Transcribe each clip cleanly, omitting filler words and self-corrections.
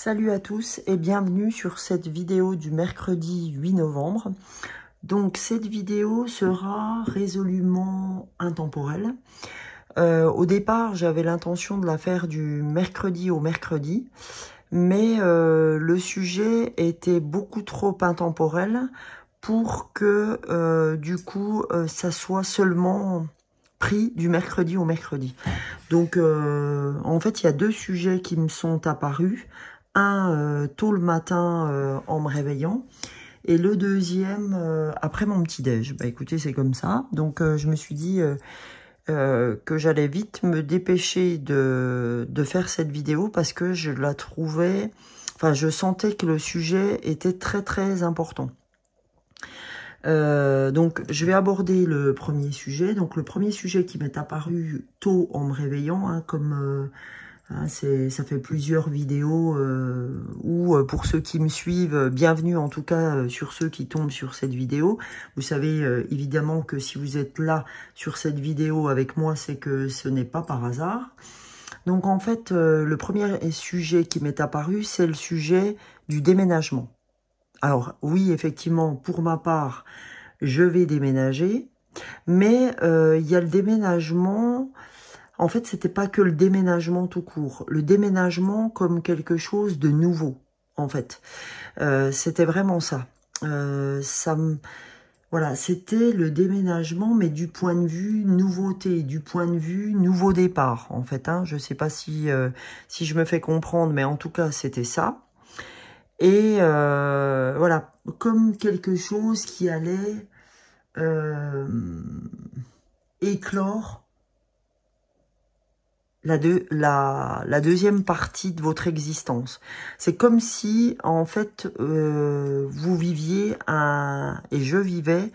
Salut à tous et bienvenue sur cette vidéo du mercredi 8 novembre. Donc cette vidéo sera résolument intemporelle. Au départ, j'avais l'intention de la faire du mercredi au mercredi, mais le sujet était beaucoup trop intemporel pour que du coup ça soit seulement pris du mercredi au mercredi. Donc en fait, il y a deux sujets qui me sont apparus. Un tôt le matin en me réveillant et le deuxième après mon petit-déj. Bah écoutez, c'est comme ça. Donc je me suis dit que j'allais vite me dépêcher de faire cette vidéo parce que je la trouvais... Enfin, je sentais que le sujet était très important. Donc je vais aborder le premier sujet. Donc le premier sujet qui m'est apparu tôt en me réveillant, hein, comme... ça fait plusieurs vidéos où, pour ceux qui me suivent, bienvenue en tout cas sur ceux qui tombent sur cette vidéo. Vous savez évidemment que si vous êtes là sur cette vidéo avec moi, c'est que ce n'est pas par hasard. Donc en fait, le premier sujet qui m'est apparu, c'est le sujet du déménagement. Alors oui, effectivement, pour ma part, je vais déménager, mais il y a le déménagement... En fait, c'était pas que le déménagement tout court. Le déménagement comme quelque chose de nouveau, en fait. C'était vraiment ça. Voilà, c'était le déménagement, mais du point de vue nouveauté, du point de vue nouveau départ, en fait. Hein. Je sais pas si je me fais comprendre, mais en tout cas, c'était ça. Et voilà, comme quelque chose qui allait éclore la deuxième partie de votre existence. C'est comme si, en fait, vous viviez et je vivais,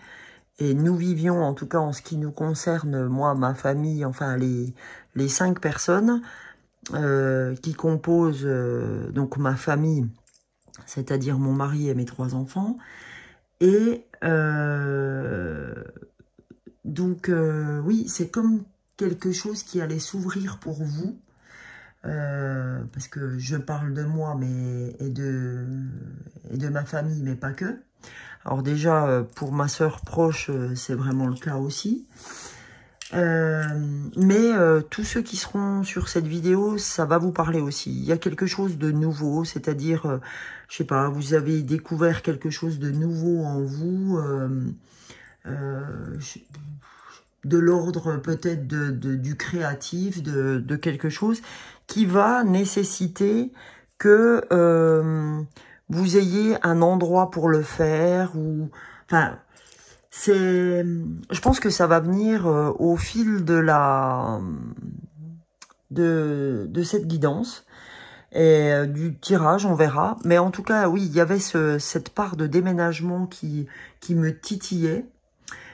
et nous vivions, en tout cas en ce qui nous concerne, moi, ma famille, enfin les 5 personnes qui composent donc ma famille, c'est-à-dire mon mari et mes 3 enfants. Et donc, oui, c'est comme quelque chose qui allait s'ouvrir pour vous, parce que je parle de moi et de ma famille, mais pas que. Alors déjà, pour ma sœur proche, c'est vraiment le cas aussi. Mais tous ceux qui seront sur cette vidéo, ça va vous parler aussi. Il y a quelque chose de nouveau, c'est-à-dire, je sais pas, vous avez découvert quelque chose de nouveau en vous, de l'ordre peut-être du créatif, de quelque chose qui va nécessiter que vous ayez un endroit pour le faire. Ou enfin, je pense que ça va venir au fil de cette guidance et du tirage, on verra. Mais en tout cas, oui, il y avait cette part de déménagement qui me titillait.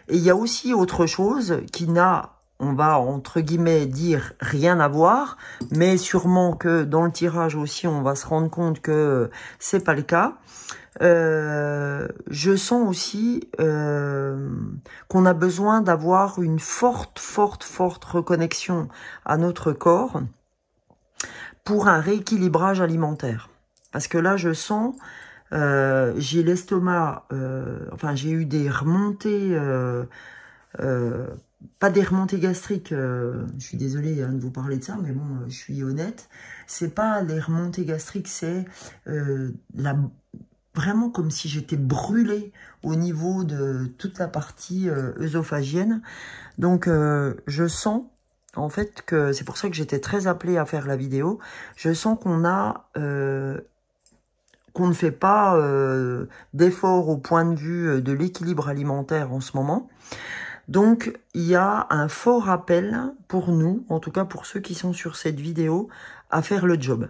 Et il y a aussi autre chose qui n'a, on va entre guillemets dire, rien à voir, mais sûrement que dans le tirage aussi, on va se rendre compte que c'est pas le cas. Je sens aussi qu'on a besoin d'avoir une forte reconnexion à notre corps pour un rééquilibrage alimentaire. Parce que là, je sens... j'ai l'estomac, enfin j'ai eu des remontées, pas des remontées gastriques, je suis désolée hein, de vous parler de ça, mais bon, je suis honnête, c'est pas des remontées gastriques, c'est vraiment comme si j'étais brûlée au niveau de toute la partie œsophagienne. Donc je sens en fait que, c'est pour ça que j'étais très appelée à faire la vidéo, je sens qu'on a... qu'on ne fait pas d'effort au point de vue de l'équilibre alimentaire en ce moment. Donc, il y a un fort appel pour nous, en tout cas pour ceux qui sont sur cette vidéo, à faire le job.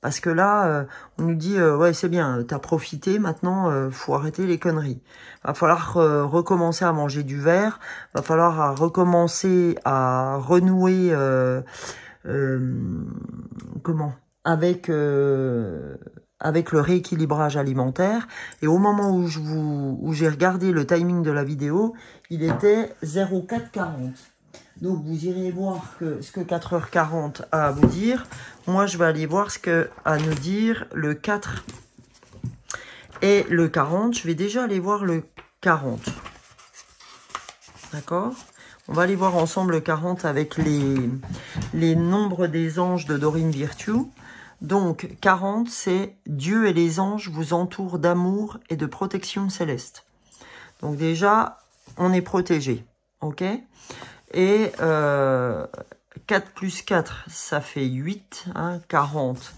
Parce que là, on nous dit, ouais, c'est bien, t'as profité, maintenant, faut arrêter les conneries. Va falloir recommencer à manger du vert, va falloir recommencer à renouer, comment, avec le rééquilibrage alimentaire. Et au moment où j'ai regardé le timing de la vidéo, il était 04:40. Donc, vous irez voir ce que 4h40 a à vous dire. Moi, je vais aller voir ce que a à nous dire le 4 et le 40. Je vais déjà aller voir le 40. D'accord? On va aller voir ensemble le 40 avec les nombres des anges de Dorine Virtue. Donc, 40, c'est Dieu et les anges vous entourent d'amour et de protection céleste. Donc déjà, on est protégé. Ok? Et 4 plus 4, ça fait 8. Hein, 40.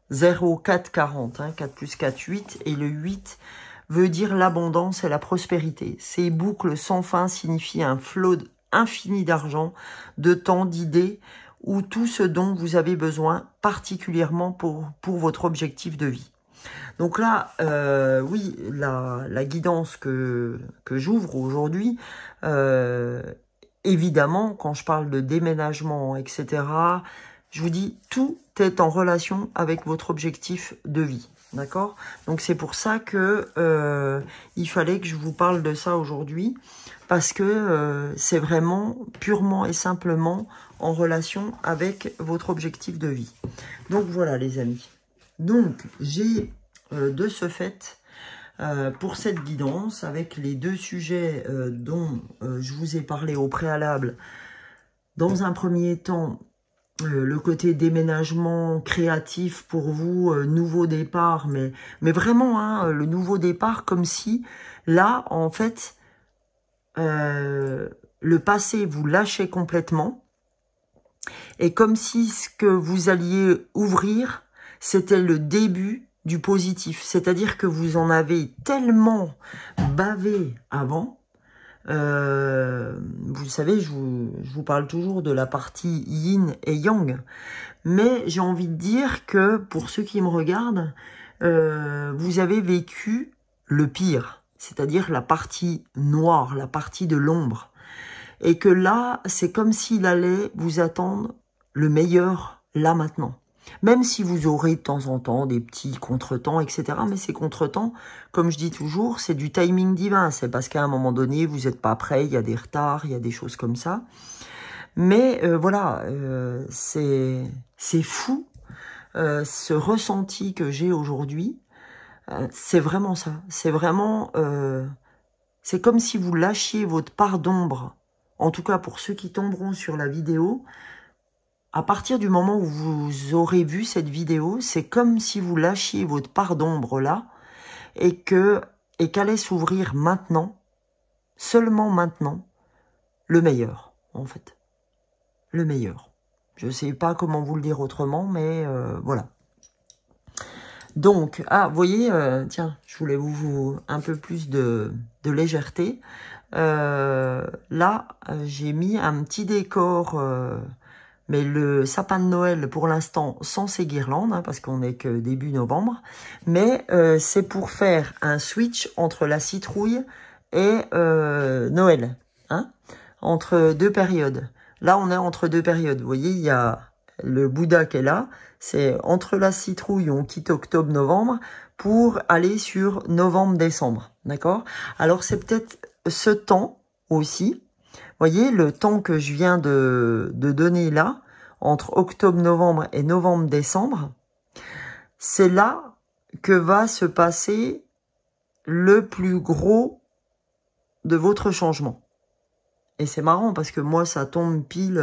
0, 4, 40. Hein, 4 plus 4, 8. Et le 8 veut dire l'abondance et la prospérité. Ces boucles sans fin signifient un flot infini d'argent, de temps, d'idées, ou tout ce dont vous avez besoin, particulièrement pour votre objectif de vie. Donc là, oui, la guidance que j'ouvre aujourd'hui, évidemment, quand je parle de déménagement, etc., je vous dis, tout est en relation avec votre objectif de vie. D'accord? Donc c'est pour ça que il fallait que je vous parle de ça aujourd'hui, parce que c'est vraiment purement et simplement en relation avec votre objectif de vie. Donc voilà les amis. Donc j'ai de ce fait, pour cette guidance, avec les deux sujets dont je vous ai parlé au préalable, dans un premier temps, le côté déménagement créatif pour vous, nouveau départ, mais vraiment, hein, le nouveau départ, comme si, là, en fait, le passé, vous lâchez complètement, et comme si ce que vous alliez ouvrir, c'était le début du positif, c'est-à-dire que vous en avez tellement bavé avant. Vous savez, je vous parle toujours de la partie yin et yang, mais j'ai envie de dire que pour ceux qui me regardent, vous avez vécu le pire, c'est-à-dire la partie noire, la partie de l'ombre, et que là, c'est comme s'il allait vous attendre le meilleur là maintenant. Même si vous aurez de temps en temps des petits contretemps, etc. Mais ces contretemps, comme je dis toujours, c'est du timing divin. C'est parce qu'à un moment donné, vous n'êtes pas prêt, il y a des retards, il y a des choses comme ça. Mais voilà, c'est fou. Ce ressenti que j'ai aujourd'hui, c'est vraiment ça. C'est vraiment... c'est comme si vous lâchiez votre part d'ombre. En tout cas, pour ceux qui tomberont sur la vidéo... À partir du moment où vous aurez vu cette vidéo, c'est comme si vous lâchiez votre part d'ombre là et qu'allait s'ouvrir maintenant, seulement maintenant, le meilleur, en fait. Le meilleur. Je ne sais pas comment vous le dire autrement, mais voilà. Donc, vous voyez, tiens, je voulais vous un peu plus de légèreté. Là, j'ai mis un petit décor... mais le sapin de Noël, pour l'instant, sans ses guirlandes, hein, parce qu'on n'est que début novembre. Mais c'est pour faire un switch entre la citrouille et Noël. Hein, entre deux périodes. Là, on est entre deux périodes. Vous voyez, il y a le Bouddha qui est là. C'est entre la citrouille, on quitte octobre-novembre pour aller sur novembre-décembre. D'accord? Alors, c'est peut-être ce temps aussi. Voyez, le temps que je viens de donner là, entre octobre-novembre et novembre-décembre, c'est là que va se passer le plus gros de votre changement. Et c'est marrant parce que moi, ça tombe pile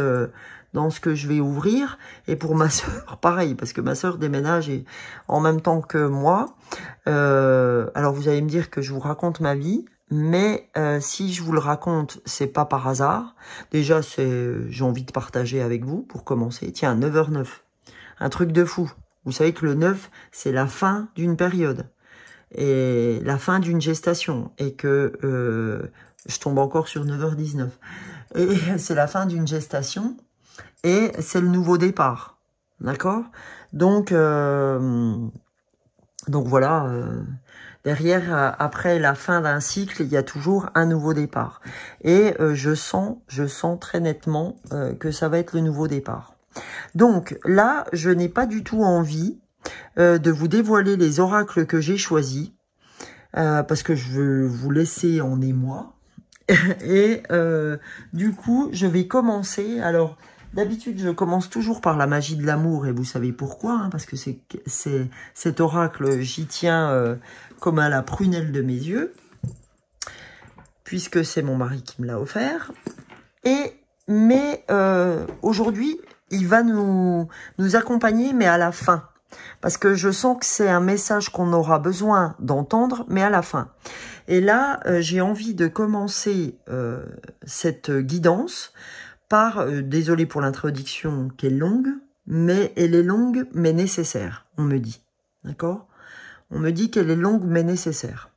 dans ce que je vais ouvrir. Et pour ma sœur, pareil, parce que ma sœur déménage en même temps que moi. Alors, vous allez me dire que je vous raconte ma vie. Mais si je vous le raconte, c'est pas par hasard. Déjà, j'ai envie de partager avec vous pour commencer. Tiens, 9h09, un truc de fou. Vous savez que le 9, c'est la fin d'une période et la fin d'une gestation. Et que je tombe encore sur 9h19. Et c'est la fin d'une gestation et c'est le nouveau départ. D'accord? Donc voilà... derrière, après la fin d'un cycle, il y a toujours un nouveau départ. Et je sens très nettement que ça va être le nouveau départ. Donc là, je n'ai pas du tout envie de vous dévoiler les oracles que j'ai choisis. Parce que je veux vous laisser en émoi. Et du coup, je vais commencer. Alors, d'habitude, je commence toujours par la magie de l'amour, et vous savez pourquoi, hein, parce que c'est cet oracle, j'y tiens comme à la prunelle de mes yeux, puisque c'est mon mari qui me l'a offert. Mais aujourd'hui, il va nous accompagner, mais à la fin. Parce que je sens que c'est un message qu'on aura besoin d'entendre, mais à la fin. Et là, j'ai envie de commencer cette guidance par, désolé pour l'introduction qui est longue, mais elle est longue mais nécessaire, on me dit. D'accord? On me dit qu'elle est longue mais nécessaire.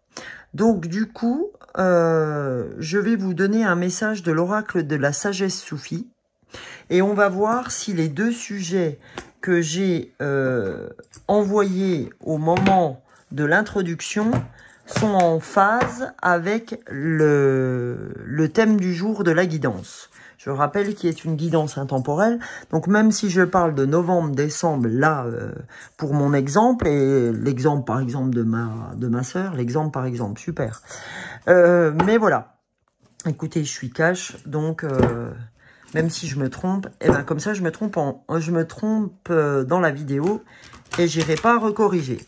Donc du coup, je vais vous donner un message de l'oracle de la sagesse soufie. Et on va voir si les deux sujets que j'ai envoyés au moment de l'introduction sont en phase avec le thème du jour de la guidance. Je rappelle qu'il est une guidance intemporelle. Donc même si je parle de novembre, décembre, là, pour mon exemple, et l'exemple par exemple de ma sœur, l'exemple par exemple, super. Mais voilà, écoutez, je suis cash, donc même si je me trompe, et ben comme ça je me trompe dans la vidéo et j'irai pas recorriger.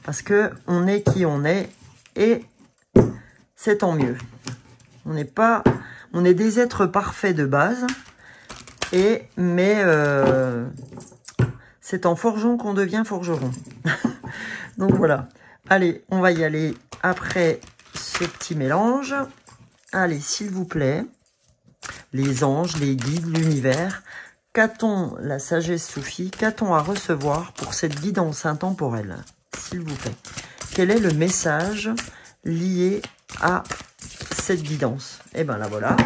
Parce que on est qui on est et c'est tant mieux. On est des êtres parfaits de base, mais c'est en forgeant qu'on devient forgeron. Donc voilà. Allez, on va y aller après ce petit mélange. Allez, s'il vous plaît, les anges, les guides, l'univers, qu'a-t-on, la sagesse soufie, qu'a-t-on à recevoir pour cette guidance intemporelle? S'il vous plaît. Quel est le message lié à cette guidance? Eh ben là voilà,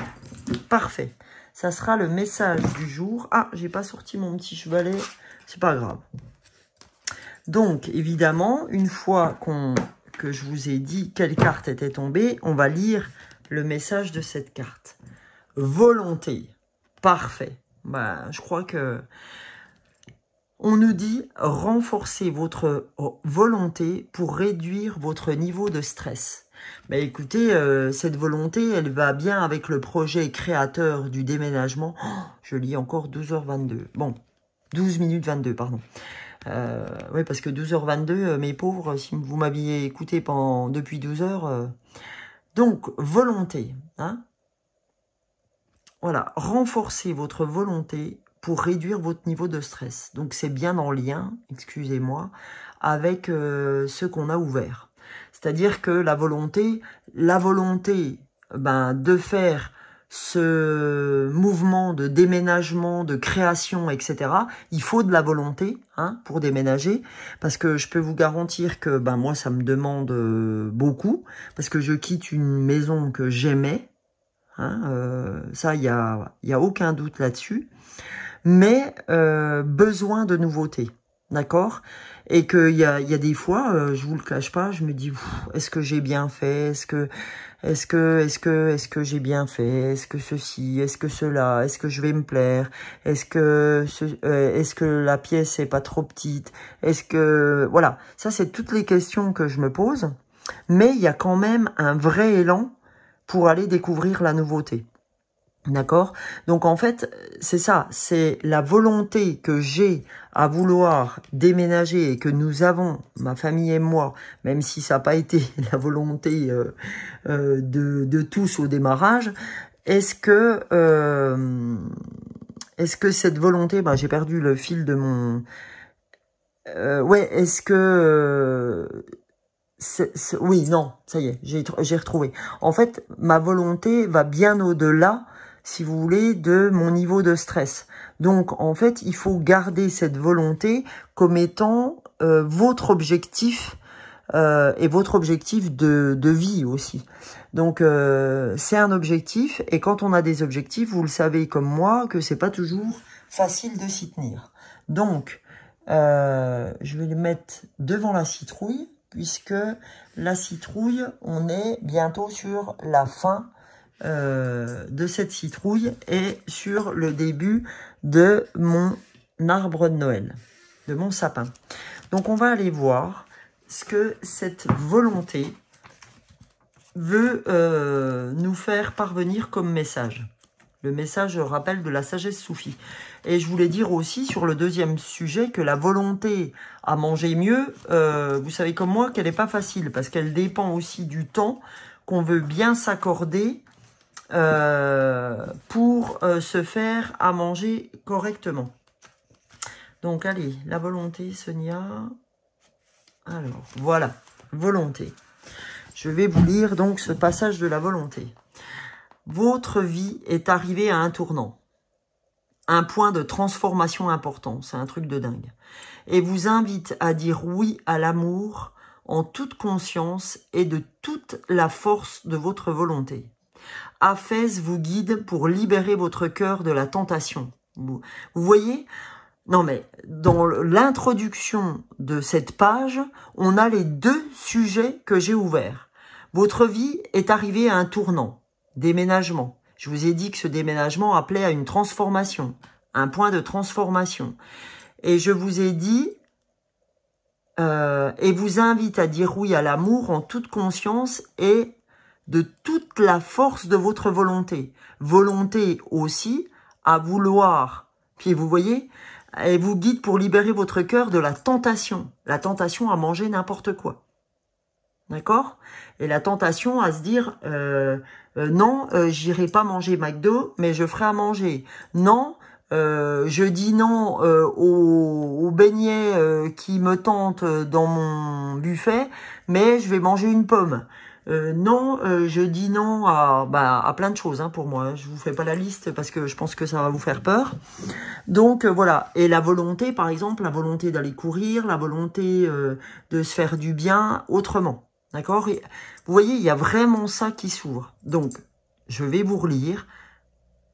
parfait. Ça sera le message du jour. Ah, j'ai pas sorti mon petit chevalet, c'est pas grave. Donc évidemment, une fois que je vous ai dit quelle carte était tombée, on va lire le message de cette carte. Volonté, parfait. Bah, je crois que on nous dit renforcer votre volonté pour réduire votre niveau de stress. Bah écoutez, cette volonté, elle va bien avec le projet créateur du déménagement. Oh, je lis encore 12h22. Bon, 12 minutes 22, pardon. Oui, parce que 12h22, mes pauvres, si vous m'aviez écouté depuis 12 heures. Donc, volonté. Hein, voilà, renforcer votre volonté pour réduire votre niveau de stress. Donc, c'est bien en lien, excusez-moi, avec ce qu'on a ouvert. C'est-à-dire que la volonté de faire ce mouvement de déménagement, de création, etc., il faut de la volonté pour déménager, parce que je peux vous garantir que moi, ça me demande beaucoup, parce que je quitte une maison que j'aimais, ça, il y a aucun doute là-dessus, mais besoin de nouveautés, d'accord? Et qu'il y a des fois, je vous le cache pas, je me dis, est-ce que j'ai bien fait? Est-ce que j'ai bien fait? Est-ce que ceci? Est-ce que cela? Est-ce que je vais me plaire? Est-ce que la pièce est pas trop petite? Est-ce que... Voilà, ça c'est toutes les questions que je me pose, mais il y a quand même un vrai élan pour aller découvrir la nouveauté. D'accord? Donc en fait, c'est ça, c'est la volonté que j'ai à vouloir déménager et que nous avons, ma famille et moi, même si ça n'a pas été la volonté de tous au démarrage. Est-ce que cette volonté, j'ai perdu le fil de mon... ouais, est-ce que... oui, non, ça y est, j'ai retrouvé. En fait, ma volonté va bien au-delà, si vous voulez, de mon niveau de stress. Donc, en fait, il faut garder cette volonté comme étant votre objectif et votre objectif de vie aussi. Donc, c'est un objectif, et quand on a des objectifs, vous le savez comme moi, que c'est pas toujours facile de s'y tenir. Donc, je vais le mettre devant la citrouille, puisque la citrouille, on est bientôt sur la fin de cette citrouille et sur le début de mon arbre de Noël, de mon sapin. Donc on va aller voir ce que cette volonté veut nous faire parvenir comme message. Le message, je rappelle, de la sagesse soufie. Et je voulais dire aussi sur le deuxième sujet que la volonté à manger mieux, vous savez comme moi qu'elle n'est pas facile parce qu'elle dépend aussi du temps qu'on veut bien s'accorder pour se faire à manger correctement. Donc allez, la volonté, Sonia. Alors, voilà, volonté. Je vais vous lire donc ce passage de la volonté. Votre vie est arrivée à un tournant, un point de transformation important, c'est un truc de dingue, et vous invite à dire oui à l'amour en toute conscience et de toute la force de votre volonté. Aphès vous guide pour libérer votre cœur de la tentation. Vous voyez ? Non mais, dans l'introduction de cette page, on a les deux sujets que j'ai ouverts. Votre vie est arrivée à un tournant. Déménagement. Je vous ai dit que ce déménagement appelait à une transformation, un point de transformation. Et je vous ai dit, et vous invite à dire oui à l'amour en toute conscience et de toute la force de votre volonté. Volonté aussi à vouloir, puis vous voyez, elle vous guide pour libérer votre cœur de la tentation à manger n'importe quoi. D'accord? Et la tentation à se dire, non, j'irai pas manger McDo, mais je ferai à manger. Non, je dis non aux beignets qui me tentent dans mon buffet, mais je vais manger une pomme. Non, je dis non à plein de choses pour moi. Je vous fais pas la liste parce que je pense que ça va vous faire peur. Donc voilà. Et la volonté, par exemple, la volonté d'aller courir, la volonté de se faire du bien autrement. D'accord? Vous voyez, il y a vraiment ça qui s'ouvre. Donc, je vais vous relire,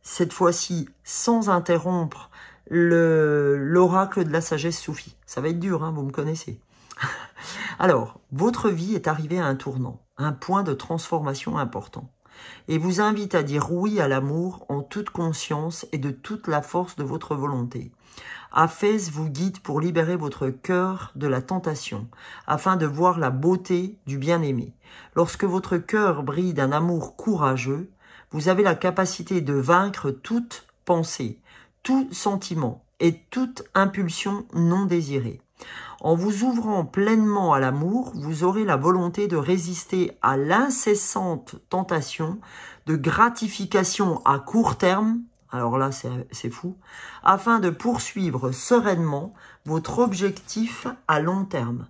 cette fois-ci sans interrompre l'oracle de la sagesse soufie. Ça va être dur, vous me connaissez. Alors, votre vie est arrivée à un tournant, un point de transformation important, et vous invite à dire oui à l'amour en toute conscience et de toute la force de votre volonté. Aphès vous guide pour libérer votre cœur de la tentation, afin de voir la beauté du bien-aimé. Lorsque votre cœur brille d'un amour courageux, vous avez la capacité de vaincre toute pensée, tout sentiment et toute impulsion non désirée. En vous ouvrant pleinement à l'amour, vous aurez la volonté de résister à l'incessante tentation de gratification à court terme, alors là c'est fou, afin de poursuivre sereinement votre objectif à long terme.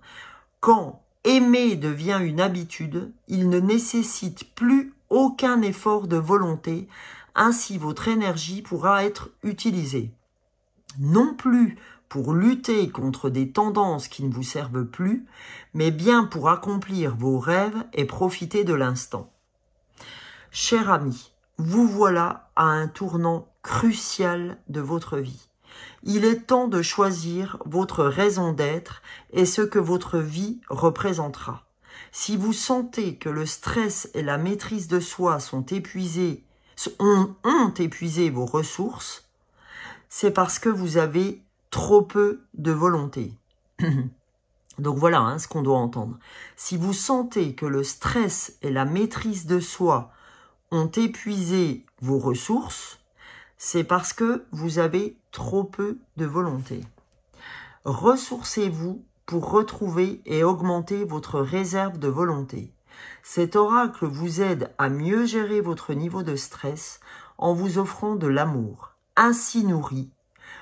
Quand aimer devient une habitude, il ne nécessite plus aucun effort de volonté, ainsi votre énergie pourra être utilisée. Non plus pour lutter contre des tendances qui ne vous servent plus, mais bien pour accomplir vos rêves et profiter de l'instant. Cher ami, vous voilà à un tournant crucial de votre vie. Il est temps de choisir votre raison d'être et ce que votre vie représentera. Si vous sentez que le stress et la maîtrise de soi ont épuisé vos ressources, c'est parce que vous avez trop peu de volonté. Donc voilà ce qu'on doit entendre. Si vous sentez que le stress et la maîtrise de soi ont épuisé vos ressources, c'est parce que vous avez trop peu de volonté. Ressourcez-vous pour retrouver et augmenter votre réserve de volonté. Cet oracle vous aide à mieux gérer votre niveau de stress en vous offrant de l'amour. Ainsi nourri,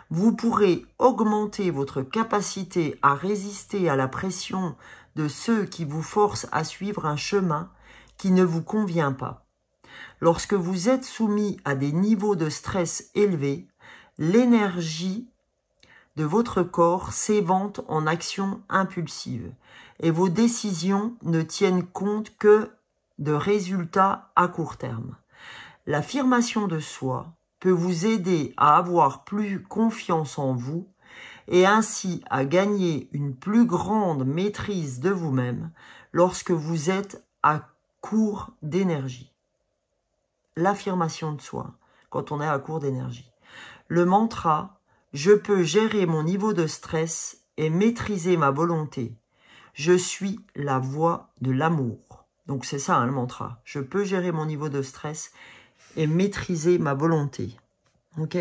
vous pourrez augmenter votre capacité à résister à la pression de ceux qui vous forcent à suivre un chemin qui ne vous convient pas. Lorsque vous êtes soumis à des niveaux de stress élevés, l'énergie de votre corps s'évente en actions impulsives et vos décisions ne tiennent compte que de résultats à court terme. L'affirmation de soi peut vous aider à avoir plus confiance en vous et ainsi à gagner une plus grande maîtrise de vous-même lorsque vous êtes à court d'énergie. L'affirmation de soi, quand on est à court d'énergie. Le mantra « Je peux gérer mon niveau de stress et maîtriser ma volonté. Je suis la voie de l'amour ». Donc c'est ça, hein, le mantra. Je peux gérer mon niveau de stress et maîtriser ma volonté. Ok?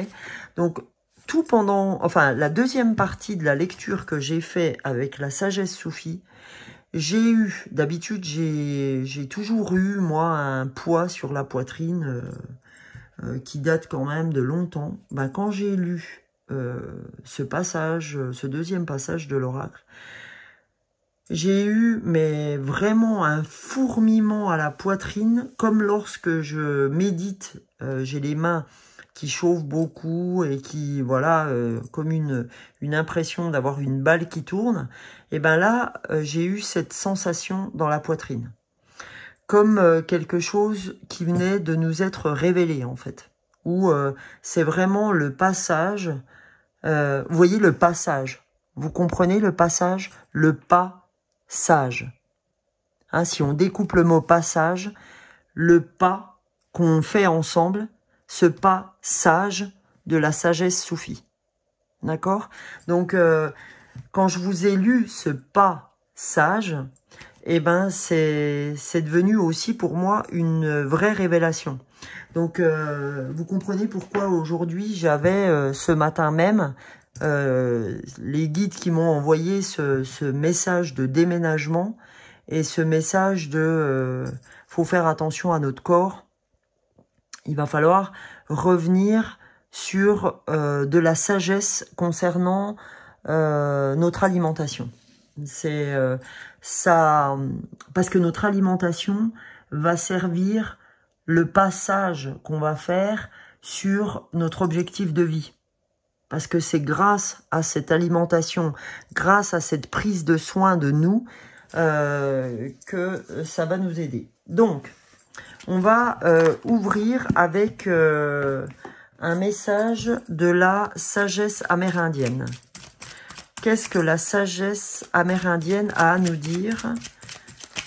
Donc, tout pendant... Enfin, la deuxième partie de la lecture que j'ai fait avec la sagesse soufie, j'ai eu... D'habitude, j'ai toujours eu, moi, un poids sur la poitrine qui date quand même de longtemps. Ben, quand j'ai lu ce passage, ce deuxième passage de l'oracle, j'ai eu, mais vraiment un fourmillement à la poitrine, comme lorsque je médite, j'ai les mains qui chauffent beaucoup et qui, voilà, comme une impression d'avoir une balle qui tourne. Et ben là, j'ai eu cette sensation dans la poitrine, comme quelque chose qui venait de nous être révélé, en fait. Où c'est vraiment le passage, vous voyez le passage, vous comprenez le passage, le pas sage. Hein, si on découpe le mot passage, le pas qu'on fait ensemble, ce pas sage de la sagesse soufie. D'accord? Donc, quand je vous ai lu ce pas sage, eh ben, c'est devenu aussi pour moi une vraie révélation. Donc, vous comprenez pourquoi aujourd'hui, j'avais ce matin même, les guides qui m'ont envoyé ce message de déménagement et ce message de faut faire attention à notre corps. Il va falloir revenir sur de la sagesse concernant notre alimentation. C'est ça, parce que notre alimentation va servir le passage qu'on va faire sur notre objectif de vie. Parce que c'est grâce à cette alimentation, grâce à cette prise de soin de nous, que ça va nous aider. Donc, on va ouvrir avec un message de la sagesse amérindienne. Qu'est-ce que la sagesse amérindienne a à nous dire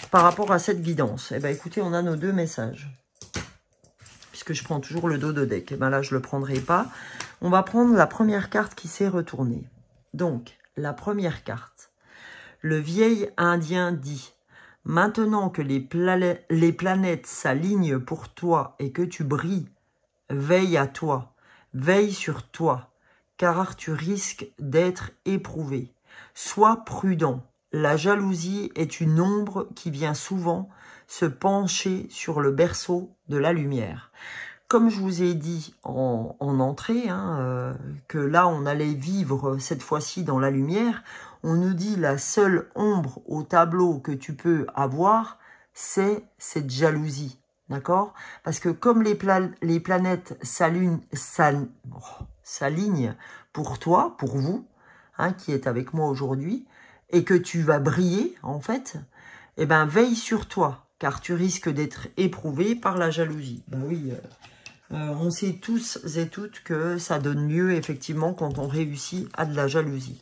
par rapport à cette guidance? Eh bien, écoutez, on a nos deux messages. Puisque je prends toujours le dos de deck. Eh bien là, je ne le prendrai pas. On va prendre la première carte qui s'est retournée. Donc, la première carte. Le vieil indien dit, maintenant que les planètes s'alignent pour toi et que tu brilles, veille à toi, veille sur toi, car tu risques d'être éprouvé. Sois prudent. La jalousie est une ombre qui vient souvent se pencher sur le berceau de la lumière. Comme je vous ai dit en entrée, hein, que là on allait vivre cette fois-ci dans la lumière, on nous dit la seule ombre au tableau que tu peux avoir, c'est cette jalousie. D'accord? Parce que comme les planètes s'alignent pour toi, pour vous, hein, qui êtes avec moi aujourd'hui, et que tu vas briller, en fait, eh ben, veille sur toi, car tu risques d'être éprouvé par la jalousie. Ben oui, on sait tous et toutes que ça donne lieu, effectivement, quand on réussit à de la jalousie.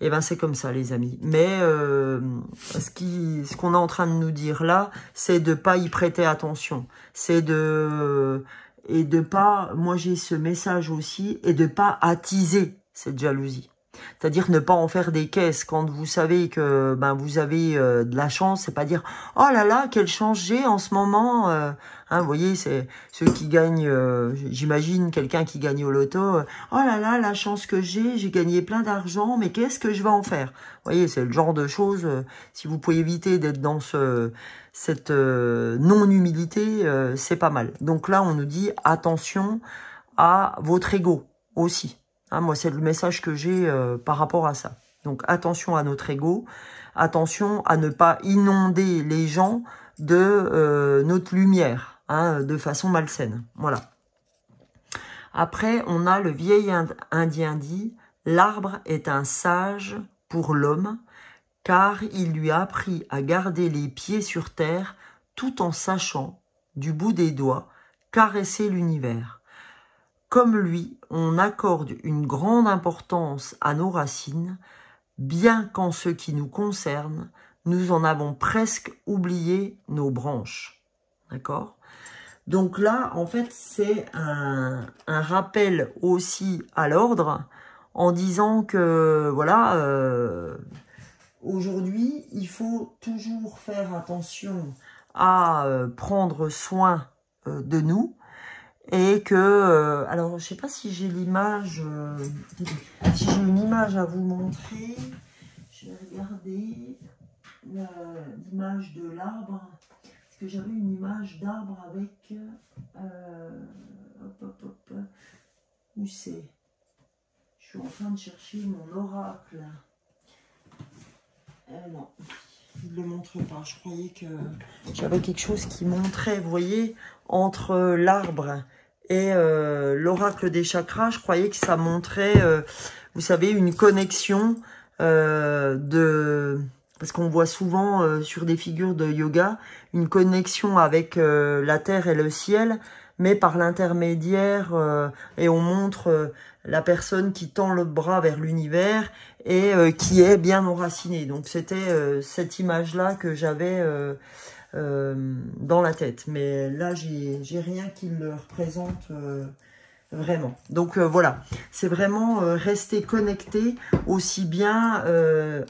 Eh ben c'est comme ça, les amis. Mais ce qu'on est en train de nous dire là, c'est de pas y prêter attention. C'est de pas, moi j'ai ce message aussi, et de pas attiser cette jalousie. C'est-à-dire ne pas en faire des caisses quand vous savez que ben vous avez de la chance. C'est pas dire oh là là quelle chance j'ai en ce moment. Hein, vous voyez, c'est ceux qui gagnent. J'imagine quelqu'un qui gagne au loto. Oh là là la chance que j'ai gagné plein d'argent. Mais qu'est-ce que je vais en faire? Vous voyez, c'est le genre de choses. Si vous pouvez éviter d'être dans cette non-humilité, c'est pas mal. Donc là, on nous dit attention à votre ego aussi. Hein, moi, c'est le message que j'ai par rapport à ça. Donc, attention à notre ego, attention à ne pas inonder les gens de notre lumière, hein, de façon malsaine. Voilà. Après, on a le vieil indien dit, l'arbre est un sage pour l'homme, car il lui a appris à garder les pieds sur terre, tout en sachant, du bout des doigts, caresser l'univers. Comme lui, on accorde une grande importance à nos racines, bien qu'en ce qui nous concerne, nous en avons presque oublié nos branches. D'accord? Donc là, en fait, c'est un rappel aussi à l'ordre, en disant que, voilà, aujourd'hui, il faut toujours faire attention à prendre soin de nous. Et que, alors je sais pas si j'ai l'image, si j'ai une image à vous montrer, je vais regarder l'image de l'arbre, parce que j'avais une image d'arbre avec, où c'est? Je suis en train de chercher mon oracle. Non, il ne le montre pas, je croyais que j'avais quelque chose qui montrait, vous voyez, entre l'arbre et l'oracle des chakras, je croyais que ça montrait, vous savez, une connexion parce qu'on voit souvent sur des figures de yoga, une connexion avec la terre et le ciel, mais par l'intermédiaire, et on montre la personne qui tend le bras vers l'univers et qui est bien enracinée. Donc c'était cette image-là que j'avais dans la tête. Mais là, j'ai rien qui le représente vraiment. Donc voilà, c'est vraiment rester connecté aussi bien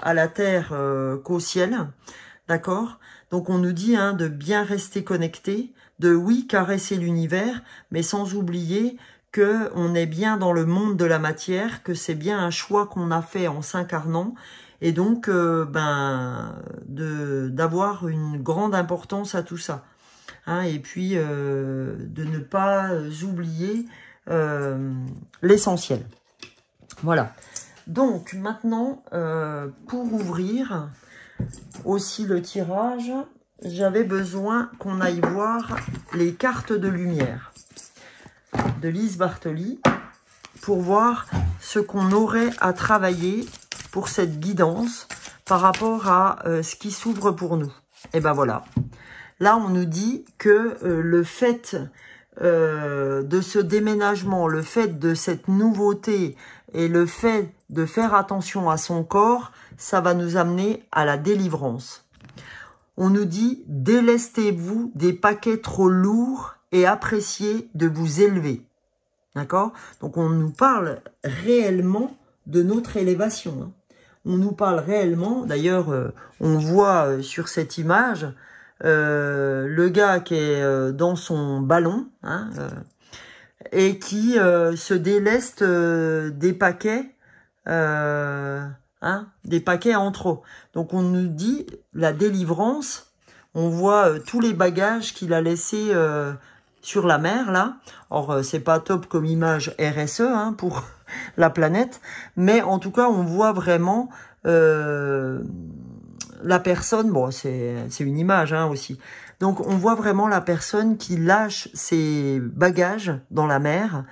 à la terre qu'au ciel. D'accord? Donc on nous dit de bien rester connecté, de oui, caresser l'univers, mais sans oublier que on est bien dans le monde de la matière, que c'est bien un choix qu'on a fait en s'incarnant, et donc d'avoir une grande importance à tout ça. Et puis de ne pas oublier l'essentiel. Voilà. Donc maintenant, pour ouvrir aussi le tirage, j'avais besoin qu'on aille voir les cartes de lumière de Lise Bartoli pour voir ce qu'on aurait à travailler pour cette guidance par rapport à ce qui s'ouvre pour nous. Et ben voilà. Là, on nous dit que le fait de ce déménagement, le fait de cette nouveauté et le fait de faire attention à son corps, ça va nous amener à la délivrance. On nous dit « Délestez-vous des paquets trop lourds et appréciez de vous élever ». D'accord? Donc, on nous parle réellement de notre élévation. On nous parle réellement, d'ailleurs, on voit sur cette image le gars qui est dans son ballon et qui se déleste des paquets en trop. Donc on nous dit la délivrance, on voit tous les bagages qu'il a laissés sur la mer là. Or c'est pas top comme image RSE pour la planète, mais en tout cas on voit vraiment la personne, bon c'est une image aussi. Donc on voit vraiment la personne qui lâche ses bagages dans la mer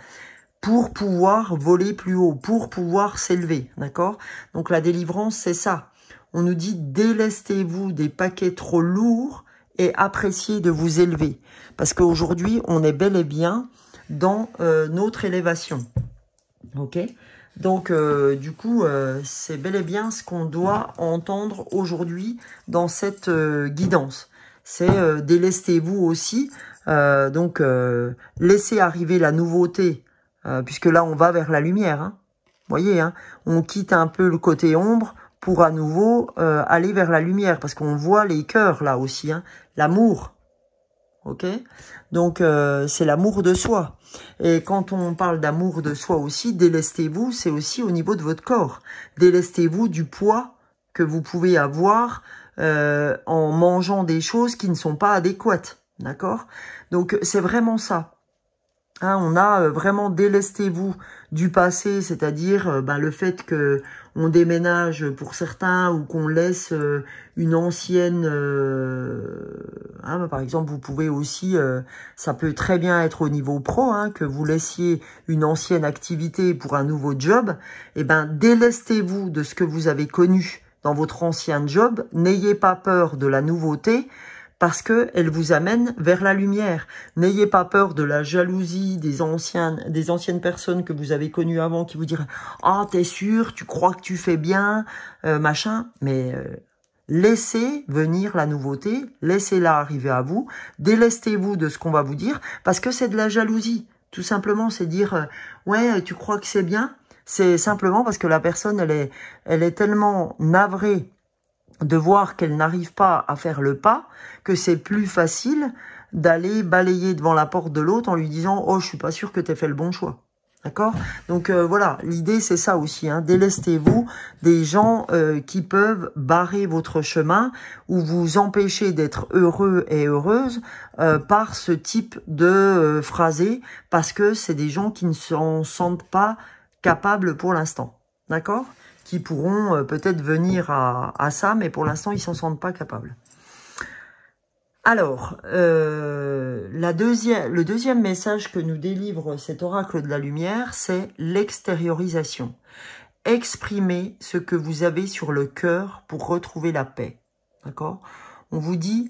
pour pouvoir voler plus haut, pour pouvoir s'élever, d'accord? Donc la délivrance, c'est ça. On nous dit, délestez-vous des paquets trop lourds et appréciez de vous élever. Parce qu'aujourd'hui, on est bel et bien dans notre élévation, ok? Donc, du coup, c'est bel et bien ce qu'on doit entendre aujourd'hui dans cette guidance. C'est délestez-vous aussi, donc laissez arriver la nouveauté, puisque là, on va vers la lumière. Vous voyez, on quitte un peu le côté ombre pour à nouveau aller vers la lumière, parce qu'on voit les cœurs là aussi, l'amour. Ok? Donc, c'est l'amour de soi. Et quand on parle d'amour de soi aussi, délestez-vous, c'est aussi au niveau de votre corps. Délestez-vous du poids que vous pouvez avoir en mangeant des choses qui ne sont pas adéquates. D'accord? Donc, c'est vraiment ça. On a vraiment délestez-vous du passé, c'est-à-dire le fait que on déménage pour certains ou qu'on laisse une ancienne... par exemple, vous pouvez aussi, ça peut très bien être au niveau pro, que vous laissiez une ancienne activité pour un nouveau job. Et délestez-vous de ce que vous avez connu dans votre ancien job. N'ayez pas peur de la nouveauté, parce que elle vous amène vers la lumière. N'ayez pas peur de la jalousie des anciennes personnes que vous avez connues avant qui vous diraient « Ah, t'es sûr, tu crois que tu fais bien, machin ». Mais laissez venir la nouveauté, laissez-la arriver à vous, délestez-vous de ce qu'on va vous dire, parce que c'est de la jalousie. Tout simplement, c'est dire « Ouais, tu crois que c'est bien ?» C'est simplement parce que la personne, elle est tellement navrée de voir qu'elle n'arrive pas à faire le pas, que c'est plus facile d'aller balayer devant la porte de l'autre en lui disant « Oh, je suis pas sûr que tu aies fait le bon choix ». D'accord? Donc voilà, l'idée c'est ça aussi, hein, délestez-vous des gens qui peuvent barrer votre chemin ou vous empêcher d'être heureux et heureuse par ce type de phrasé, parce que c'est des gens qui ne s'en sentent pas capables pour l'instant. D'accord? Qui pourront peut-être venir à ça, mais pour l'instant, ils s'en sentent pas capables. Alors, le deuxième message que nous délivre cet oracle de la lumière, c'est l'extériorisation. Exprimez ce que vous avez sur le cœur pour retrouver la paix. D'accord? On vous dit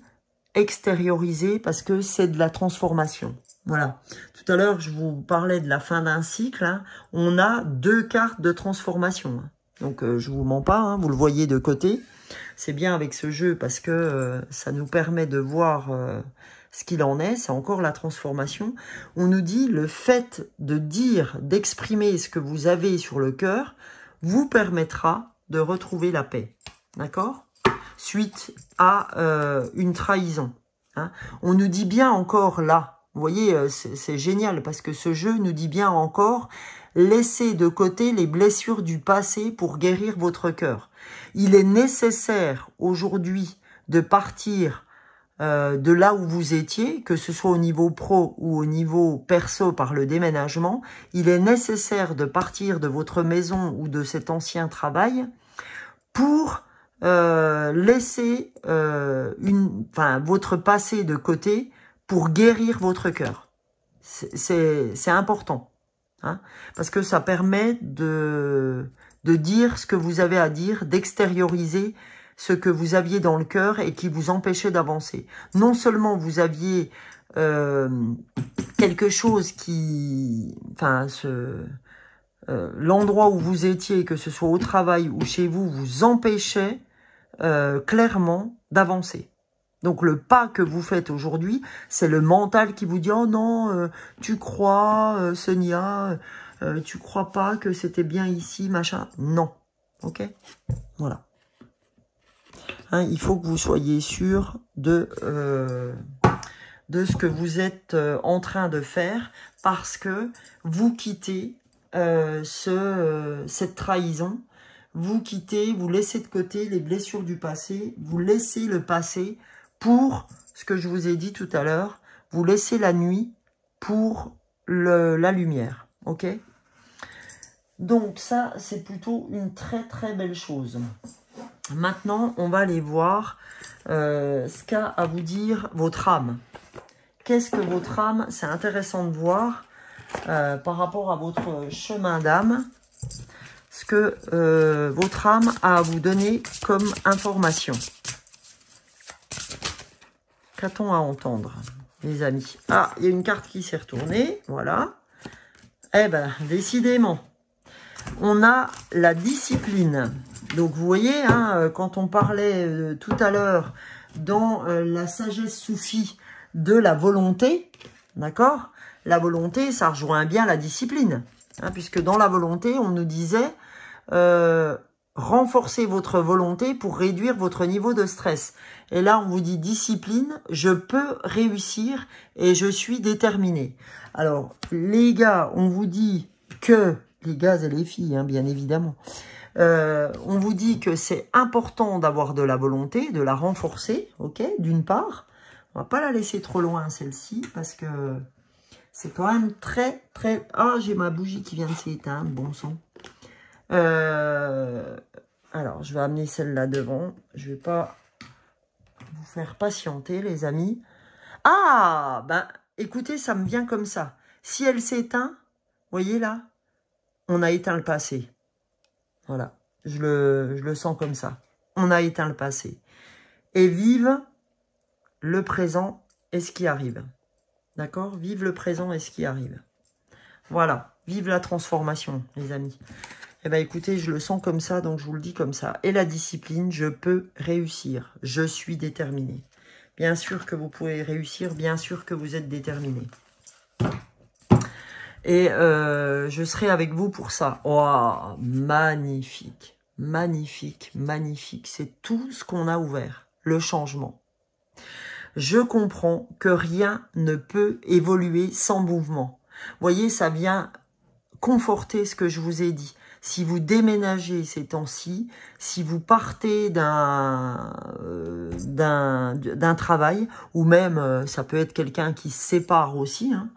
extérioriser parce que c'est de la transformation. Voilà. Tout à l'heure, je vous parlais de la fin d'un cycle. Hein. On a 2 cartes de transformation. Hein. Donc, je vous mens pas, hein, vous le voyez de côté. C'est bien avec ce jeu parce que ça nous permet de voir ce qu'il en est. C'est encore la transformation. On nous dit le fait de dire, d'exprimer ce que vous avez sur le cœur vous permettra de retrouver la paix. D'accord? Suite à une trahison. Hein. On nous dit bien encore là. Vous voyez, c'est génial parce que ce jeu nous dit bien encore, laissez de côté les blessures du passé pour guérir votre cœur. Il est nécessaire aujourd'hui de partir de là où vous étiez, que ce soit au niveau pro ou au niveau perso par le déménagement. Il est nécessaire de partir de votre maison ou de cet ancien travail pour laisser votre passé de côté pour guérir votre cœur. C'est important. Hein, parce que ça permet de dire ce que vous avez à dire, d'extérioriser ce que vous aviez dans le cœur et qui vous empêchait d'avancer. Non seulement vous aviez quelque chose qui... l'endroit où vous étiez, que ce soit au travail ou chez vous, vous empêchait clairement d'avancer. Donc le pas que vous faites aujourd'hui, c'est le mental qui vous dit « Oh non, tu crois, Sonia, tu crois pas que c'était bien ici, machin ?» Non, ok? Voilà. Hein, il faut que vous soyez sûr de ce que vous êtes en train de faire parce que vous quittez cette trahison, vous quittez, vous laissez de côté les blessures du passé, vous laissez le passé pour ce que je vous ai dit tout à l'heure, vous laissez la nuit pour la lumière, ok? Donc ça, c'est plutôt une très très belle chose. Maintenant, on va aller voir ce qu'a à vous dire votre âme. Qu'est-ce que votre âme? C'est intéressant de voir par rapport à votre chemin d'âme, ce que votre âme a à vous donner comme information. Qu'a-t-on à entendre, les amis? Ah, il y a une carte qui s'est retournée, voilà. Eh ben, décidément, on a la discipline. Donc, vous voyez, hein, quand on parlait tout à l'heure dans la sagesse soufie de la volonté, d'accord? La volonté, ça rejoint bien la discipline. Hein, puisque dans la volonté, on nous disait renforcez votre volonté pour réduire votre niveau de stress. Et là, on vous dit discipline, je peux réussir et je suis déterminé. Alors, les gars, on vous dit que, les gars et les filles, hein, bien évidemment, on vous dit que c'est important d'avoir de la volonté, de la renforcer, ok, d'une part. On va pas la laisser trop loin, celle-ci, parce que c'est quand même très, très... Ah, j'ai ma bougie qui vient de s'éteindre, bon sang. Alors, je vais amener celle-là devant. Je vais pas vous faire patienter, les amis. Ah, ben, écoutez, ça me vient comme ça. Si elle s'éteint, voyez là, on a éteint le passé. Voilà, je le sens comme ça. On a éteint le passé. Et vive le présent et ce qui arrive. D'accord? Vive le présent et ce qui arrive. Voilà, vive la transformation, les amis. Eh bien, écoutez, je le sens comme ça, donc je vous le dis comme ça. Et la discipline, je peux réussir. Je suis déterminé. Bien sûr que vous pouvez réussir, bien sûr que vous êtes déterminé. Et je serai avec vous pour ça. Oh, magnifique. magnifique, magnifique. C'est tout ce qu'on a ouvert, le changement. Je comprends que rien ne peut évoluer sans mouvement. Vous voyez, ça vient conforter ce que je vous ai dit. Si vous déménagez ces temps-ci, si vous partez d'un travail, ou même, ça peut être quelqu'un qui se sépare aussi, hein,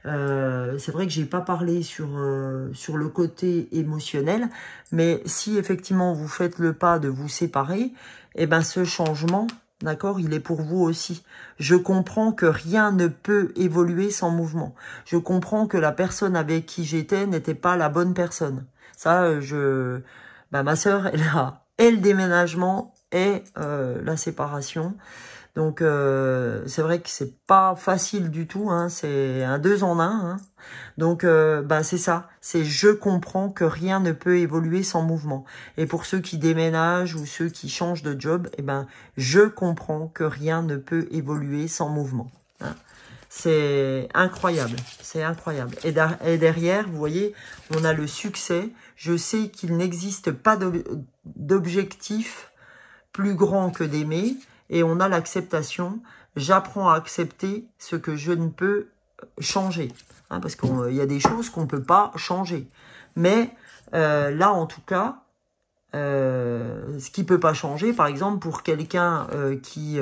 c'est vrai que j'ai pas parlé sur le côté émotionnel, mais si effectivement vous faites le pas de vous séparer, eh ben ce changement, d'accord, il est pour vous aussi. Je comprends que rien ne peut évoluer sans mouvement. Je comprends que la personne avec qui j'étais n'était pas la bonne personne. Ça, ma sœur, elle a et le déménagement et la séparation. Donc, c'est vrai que c'est pas facile du tout, hein, c'est un 2 en 1. Hein. Donc, c'est ça, c'est je comprends que rien ne peut évoluer sans mouvement. Et pour ceux qui déménagent ou ceux qui changent de job, je comprends que rien ne peut évoluer sans mouvement. Hein. C'est incroyable, c'est incroyable. Et derrière, vous voyez, on a le succès. Je sais qu'il n'existe pas d'objectif plus grand que d'aimer. Et on a l'acceptation. J'apprends à accepter ce que je ne peux changer. Hein, parce qu'il y a des choses qu'on ne peut pas changer. Mais là, en tout cas, ce qui ne peut pas changer, par exemple, pour quelqu'un qui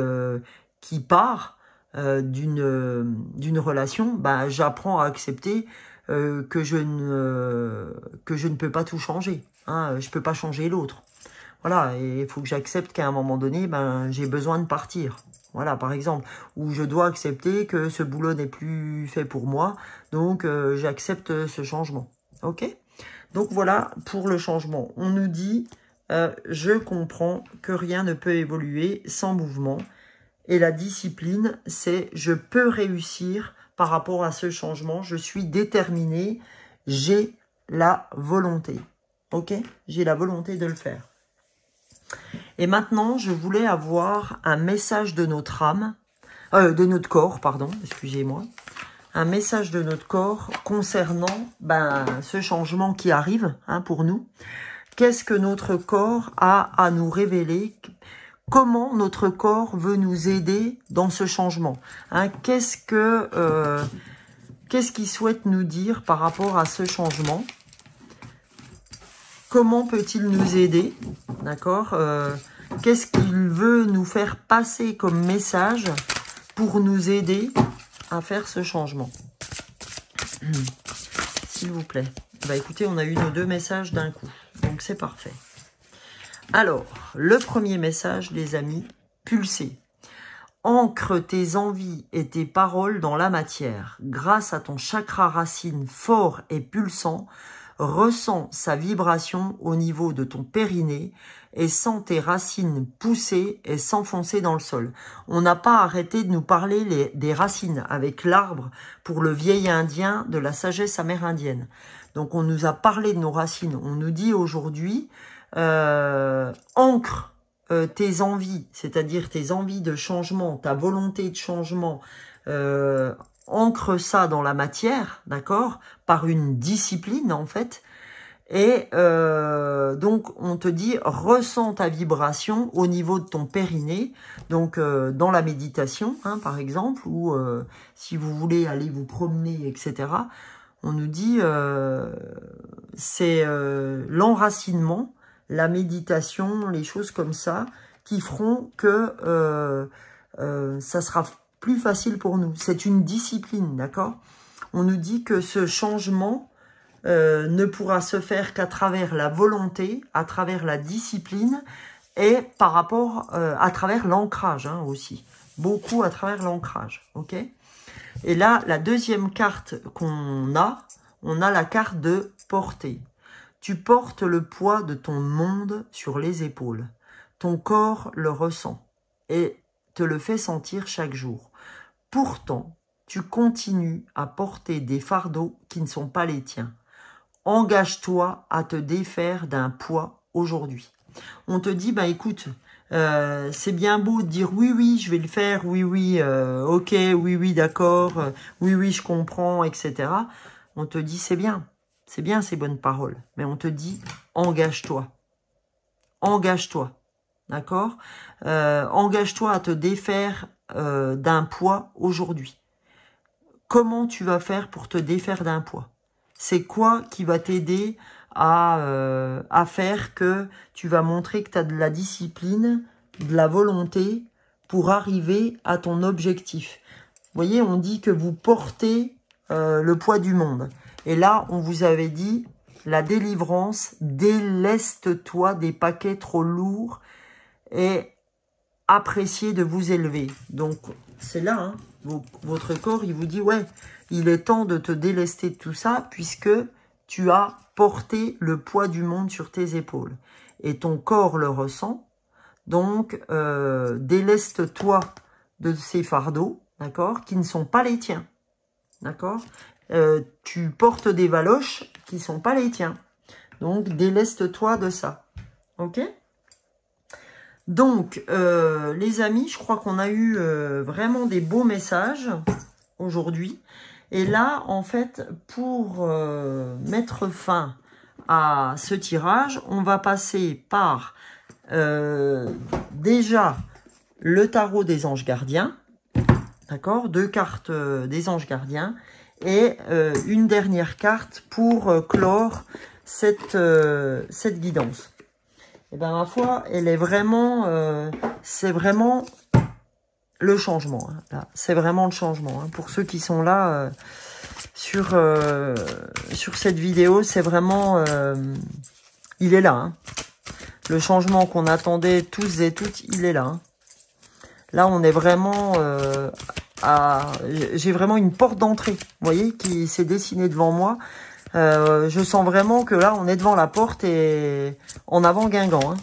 part d'une relation, j'apprends à accepter que je ne peux pas tout changer. Hein, je ne peux pas changer l'autre. Voilà, et il faut que j'accepte qu'à un moment donné, j'ai besoin de partir. Voilà, par exemple. Ou je dois accepter que ce boulot n'est plus fait pour moi. Donc, j'accepte ce changement. Ok? Donc, voilà pour le changement. On nous dit, je comprends que rien ne peut évoluer sans mouvement. Et la discipline, c'est je peux réussir par rapport à ce changement. Je suis déterminé. J'ai la volonté. Ok? J'ai la volonté de le faire. Et maintenant, je voulais avoir un message de notre âme, de notre corps, pardon, excusez-moi. Un message de notre corps concernant ce changement qui arrive pour nous. Qu'est-ce que notre corps a à nous révéler? Comment notre corps veut nous aider dans ce changement? Qu'est-ce qu'il souhaite nous dire par rapport à ce changement? Comment peut-il nous aider? D'accord? Qu'est-ce qu'il veut nous faire passer comme message pour nous aider à faire ce changement? S'il vous plaît. Écoutez, on a eu nos 2 messages d'un coup. Donc, c'est parfait. Alors, le premier message, les amis, pulser. Ancre tes envies et tes paroles dans la matière. Grâce à ton chakra racine fort et pulsant, ressens sa vibration au niveau de ton périnée et sens tes racines pousser et s'enfoncer dans le sol. On n'a pas arrêté de nous parler des racines avec l'arbre pour le vieil indien de la sagesse amérindienne. Donc on nous a parlé de nos racines. On nous dit aujourd'hui, ancre tes envies, c'est-à-dire tes envies de changement, ta volonté de changement, ancre ça dans la matière, d'accord, par une discipline en fait, et donc on te dit ressens ta vibration au niveau de ton périnée, donc dans la méditation par exemple, ou si vous voulez aller vous promener, etc. On nous dit c'est l'enracinement, la méditation, les choses comme ça qui feront que ça sera plus facile pour nous. C'est une discipline, d'accord? On nous dit que ce changement ne pourra se faire qu'à travers la volonté, à travers la discipline et par rapport à travers l'ancrage aussi. Beaucoup à travers l'ancrage, ok? Et là, la deuxième carte qu'on a, on a la carte de porter. Tu portes le poids de ton monde sur les épaules. Ton corps le ressent et te le fait sentir chaque jour. Pourtant, tu continues à porter des fardeaux qui ne sont pas les tiens. Engage-toi à te défaire d'un poids aujourd'hui. On te dit, écoute, c'est bien beau de dire oui, oui, je vais le faire, oui, oui, ok, oui, oui, d'accord, oui, oui, je comprends, etc. On te dit, c'est bien ces bonnes paroles, mais on te dit, engage-toi. engage-toi. D'accord? Engage-toi à te défaire d'un poids aujourd'hui. Comment tu vas faire pour te défaire d'un poids? C'est quoi qui va t'aider à faire que tu vas montrer que tu as de la discipline, de la volonté pour arriver à ton objectif? Vous voyez, on dit que vous portez le poids du monde. Et là, on vous avait dit, la délivrance, déleste-toi des paquets trop lourds et appréciez de vous élever. Donc, c'est là, hein, votre corps, il vous dit, ouais, il est temps de te délester de tout ça, puisque tu as porté le poids du monde sur tes épaules. Et ton corps le ressent. Donc, déleste-toi de ces fardeaux, d'accord, qui ne sont pas les tiens. D'accord? Tu portes des valoches qui ne sont pas les tiens. Donc, déleste-toi de ça. Ok? Donc, les amis, je crois qu'on a eu vraiment des beaux messages aujourd'hui. Et là, en fait, pour mettre fin à ce tirage, on va passer par déjà le tarot des anges gardiens. D'accord? 2 cartes des anges gardiens. Et une dernière carte pour clore cette guidance. Et bien, ma foi, elle est vraiment, c'est vraiment le changement. Hein, c'est vraiment le changement. Hein. Pour ceux qui sont là sur cette vidéo, c'est vraiment, il est là. Hein. Le changement qu'on attendait tous et toutes, il est là. Hein. Là, on est vraiment j'ai vraiment une porte d'entrée, vous voyez, qui s'est dessinée devant moi. Je sens vraiment que là, on est devant la porte et en avant Guingamp. Hein.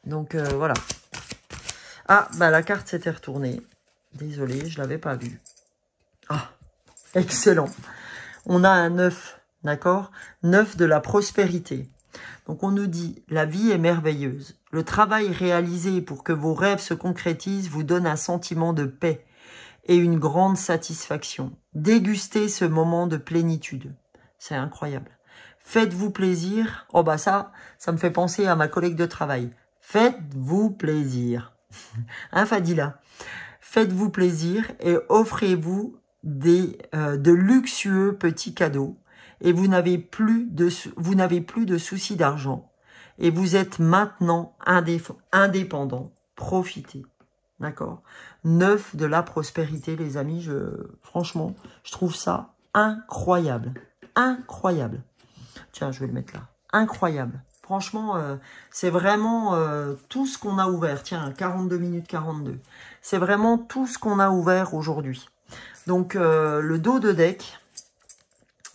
Donc, voilà. Ah, bah la carte s'était retournée. Désolé, je l'avais pas vue. Ah, excellent. On a un 9, d'accord? 9 de la prospérité. Donc, on nous dit, la vie est merveilleuse. Le travail réalisé pour que vos rêves se concrétisent vous donne un sentiment de paix et une grande satisfaction. Dégustez ce moment de plénitude. C'est incroyable. Faites-vous plaisir. Oh bah ça me fait penser à ma collègue de travail. Faites-vous plaisir. Hein, Fadila? Faites-vous plaisir et offrez-vous de luxueux petits cadeaux. Et vous n'avez plus de soucis d'argent. Et vous êtes maintenant indépendant. Profitez. D'accord? 9 de la prospérité, les amis. Franchement, je trouve ça incroyable. Incroyable. Tiens, je vais le mettre là. Incroyable. Franchement, c'est vraiment tout ce qu'on a ouvert. Tiens, 42 minutes 42. C'est vraiment tout ce qu'on a ouvert aujourd'hui. Donc, le dos de deck,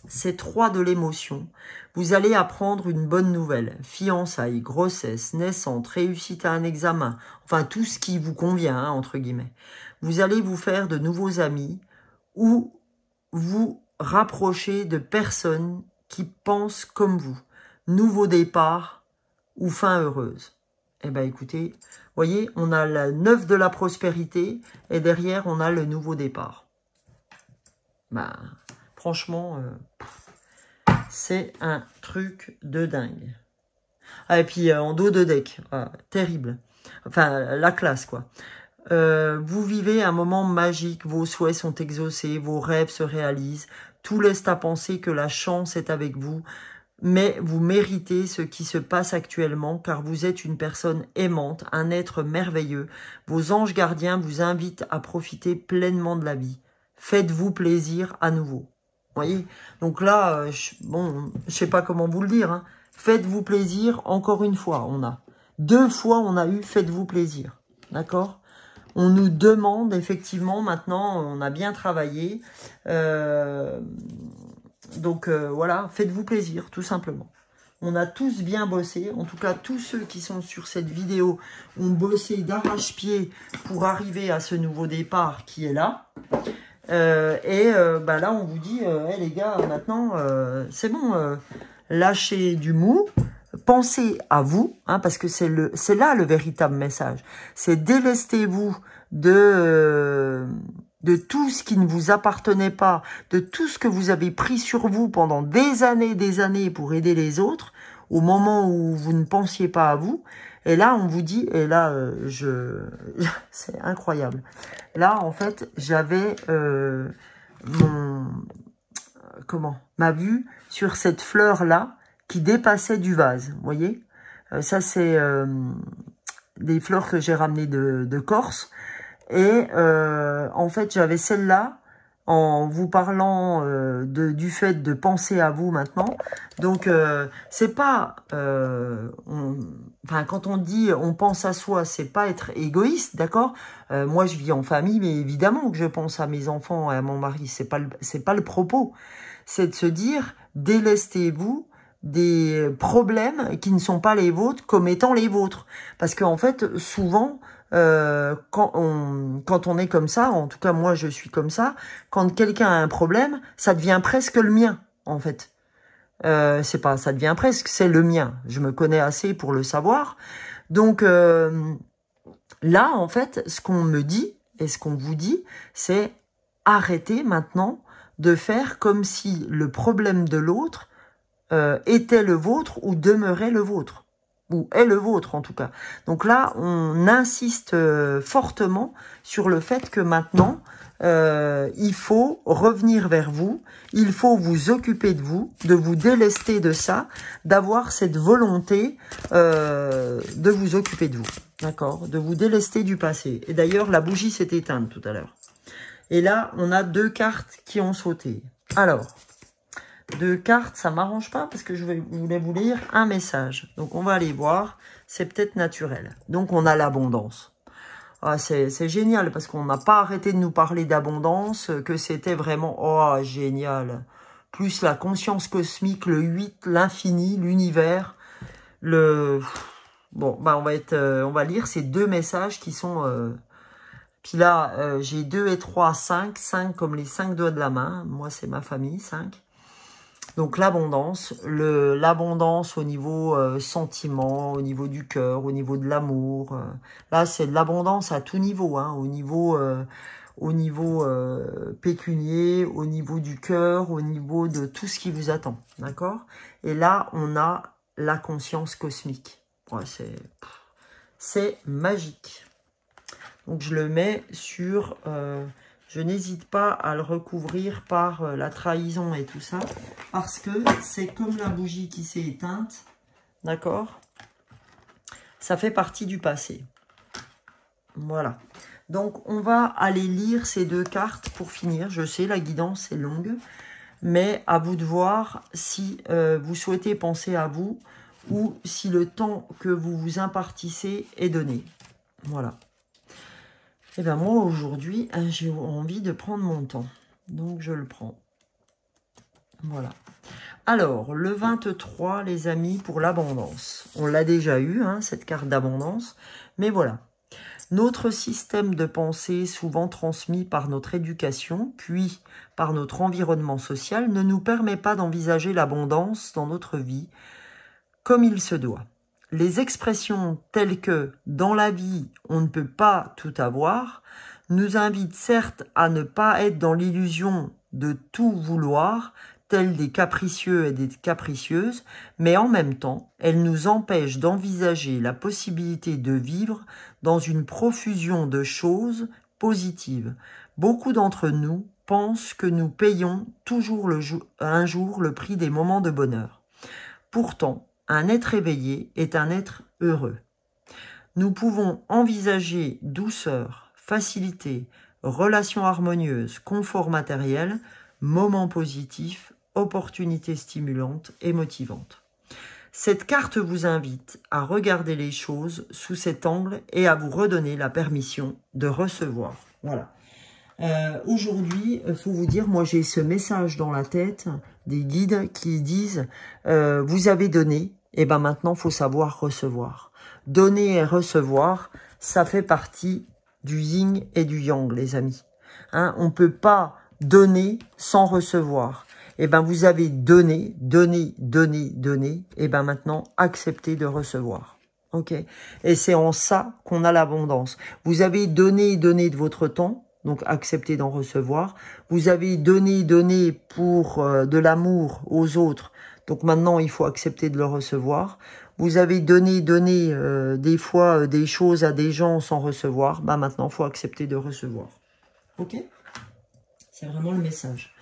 c'est 3 de l'émotion. Vous allez apprendre une bonne nouvelle. Fiançailles, grossesse, naissance, réussite à un examen. Enfin, tout ce qui vous convient, hein, entre guillemets. Vous allez vous faire de nouveaux amis ou vous rapprocher de personnes qui pensent comme vous. Nouveau départ ou fin heureuse. Eh bien, écoutez, voyez, on a la 9 de la prospérité et derrière, on a le nouveau départ. Ben, franchement, c'est un truc de dingue. Ah, et puis, en dos de deck, terrible. Enfin, la classe, quoi. Vous vivez un moment magique, vos souhaits sont exaucés, vos rêves se réalisent. Tout laisse à penser que la chance est avec vous. Mais vous méritez ce qui se passe actuellement car vous êtes une personne aimante, un être merveilleux. Vos anges gardiens vous invitent à profiter pleinement de la vie. Faites-vous plaisir à nouveau. Voyez? Donc là, bon, je sais pas comment vous le dire. Hein. Faites-vous plaisir, encore une fois, on a. 2 fois, on a eu faites-vous plaisir. D'accord? On nous demande, effectivement, maintenant, on a bien travaillé. Donc, voilà, faites-vous plaisir, tout simplement. On a tous bien bossé. En tout cas, tous ceux qui sont sur cette vidéo ont bossé d'arrache-pied pour arriver à ce nouveau départ qui est là. Bah là, on vous dit, hey, les gars, maintenant, c'est bon, lâchez du mou. Pensez à vous, hein, parce que c'est là le véritable message. C'est délestez-vous de tout ce qui ne vous appartenait pas, de tout ce que vous avez pris sur vous pendant des années pour aider les autres. au moment où vous ne pensiez pas à vous. Et là, on vous dit, et là, c'est incroyable. Là, en fait, j'avais ma vue sur cette fleur-là qui dépassait du vase, vous voyez. Ça, c'est des fleurs que j'ai ramenées de Corse. Et en fait, j'avais celle-là en vous parlant du fait de penser à vous maintenant. Donc, c'est pas... enfin, quand on dit on pense à soi, c'est pas être égoïste, d'accord. Moi, je vis en famille, mais évidemment que je pense à mes enfants et à mon mari. C'est pas le propos. C'est de se dire, délestez-vous des problèmes qui ne sont pas les vôtres comme étant les vôtres. Parce qu'en fait, souvent... quand on est comme ça, en tout cas moi je suis comme ça, quand quelqu'un a un problème, ça devient presque le mien, en fait. C'est pas, ça devient presque, c'est le mien. Je me connais assez pour le savoir. Donc là, en fait, ce qu'on me dit et ce qu'on vous dit, c'est arrêtez maintenant de faire comme si le problème de l'autre était le vôtre ou demeurait le vôtre. Ou est le vôtre en tout cas. Donc là, on insiste fortement sur le fait que maintenant, il faut revenir vers vous, il faut vous occuper de vous délester de ça, d'avoir cette volonté de vous occuper de vous, d'accord, de vous délester du passé. Et d'ailleurs, la bougie s'est éteinte tout à l'heure. Et là, on a 2 cartes qui ont sauté. Alors... 2 cartes, ça m'arrange pas parce que je voulais vous lire un message. Donc, on va aller voir. C'est peut-être naturel. Donc, on a l'abondance. Ah, c'est génial parce qu'on n'a pas arrêté de nous parler d'abondance, que c'était vraiment, oh, génial. Plus la conscience cosmique, le 8, l'infini, l'univers, Bon, bah, on va lire ces 2 messages qui sont... Puis là, j'ai 2 et 3, 5. 5 comme les 5 doigts de la main. Moi, c'est ma famille, 5. Donc l'abondance, l'abondance au niveau sentiment, au niveau du cœur, au niveau de l'amour. Là, c'est de l'abondance à tout niveau, hein, au niveau pécunier, au niveau du cœur, au niveau de tout ce qui vous attend, d'accord? Et là, on a la conscience cosmique. Ouais, c'est magique. Donc je le mets sur... je n'hésite pas à le recouvrir par la trahison et tout ça. Parce que c'est comme la bougie qui s'est éteinte. D'accord? Ça fait partie du passé. Voilà. Donc, on va aller lire ces 2 cartes pour finir. Je sais, la guidance est longue. Mais à vous de voir si vous souhaitez penser à vous ou si le temps que vous vous impartissez est donné. Voilà. Et bien moi, aujourd'hui, j'ai envie de prendre mon temps. Donc, je le prends. Voilà. Alors, le 23, les amis, pour l'abondance. On l'a déjà eu, hein, cette carte d'abondance. Mais voilà. Notre système de pensée, souvent transmis par notre éducation, puis par notre environnement social, ne nous permet pas d'envisager l'abondance dans notre vie comme il se doit. Les expressions telles que « dans la vie, on ne peut pas tout avoir » nous invitent certes à ne pas être dans l'illusion de tout vouloir, tels des capricieux et des capricieuses, mais en même temps, elles nous empêchent d'envisager la possibilité de vivre dans une profusion de choses positives. Beaucoup d'entre nous pensent que nous payons toujours un jour le prix des moments de bonheur. Pourtant, un être éveillé est un être heureux. Nous pouvons envisager douceur, facilité, relations harmonieuses, confort matériel, moments positifs, opportunités stimulantes et motivantes. Cette carte vous invite à regarder les choses sous cet angle et à vous redonner la permission de recevoir. Voilà. Aujourd'hui, il faut vous dire, moi j'ai ce message dans la tête des guides qui disent vous avez donné, et ben maintenant il faut savoir recevoir. Donner et recevoir, ça fait partie du yin et du yang, les amis. Hein, on ne peut pas donner sans recevoir. Et ben vous avez donné, donné, donné, donné, et ben maintenant acceptez de recevoir. Ok? Et c'est en ça qu'on a l'abondance. Vous avez donné, donné de votre temps. Donc, acceptez d'en recevoir. Vous avez donné pour de l'amour aux autres. Donc maintenant, il faut accepter de le recevoir. Vous avez donné des fois des choses à des gens sans recevoir. Bah maintenant, il faut accepter de recevoir. Ok? C'est vraiment le message.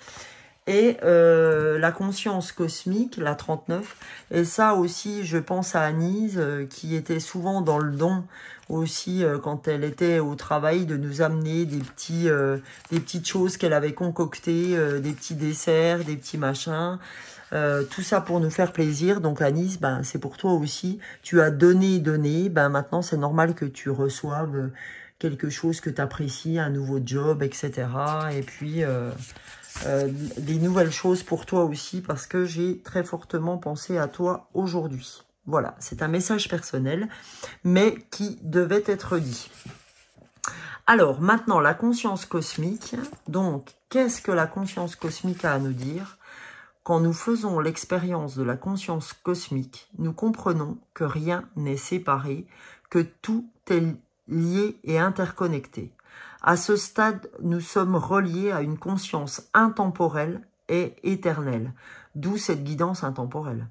Et la conscience cosmique, la 39, et ça aussi, je pense à Anise, qui était souvent dans le don aussi quand elle était au travail, de nous amener des petites choses qu'elle avait concoctées, des petits desserts, des petits machins, tout ça pour nous faire plaisir. Donc Anise, ben, c'est pour toi aussi. Tu as donné, ben maintenant c'est normal que tu reçoives quelque chose que tu apprécies, un nouveau job, etc. Et puis des nouvelles choses pour toi aussi, parce que j'ai très fortement pensé à toi aujourd'hui. Voilà, c'est un message personnel, mais qui devait être dit. Alors, maintenant, la conscience cosmique. Donc, qu'est-ce que la conscience cosmique a à nous dire? Quand nous faisons l'expérience de la conscience cosmique, nous comprenons que rien n'est séparé, que tout est lié et interconnecté. À ce stade, nous sommes reliés à une conscience intemporelle et éternelle, d'où cette guidance intemporelle.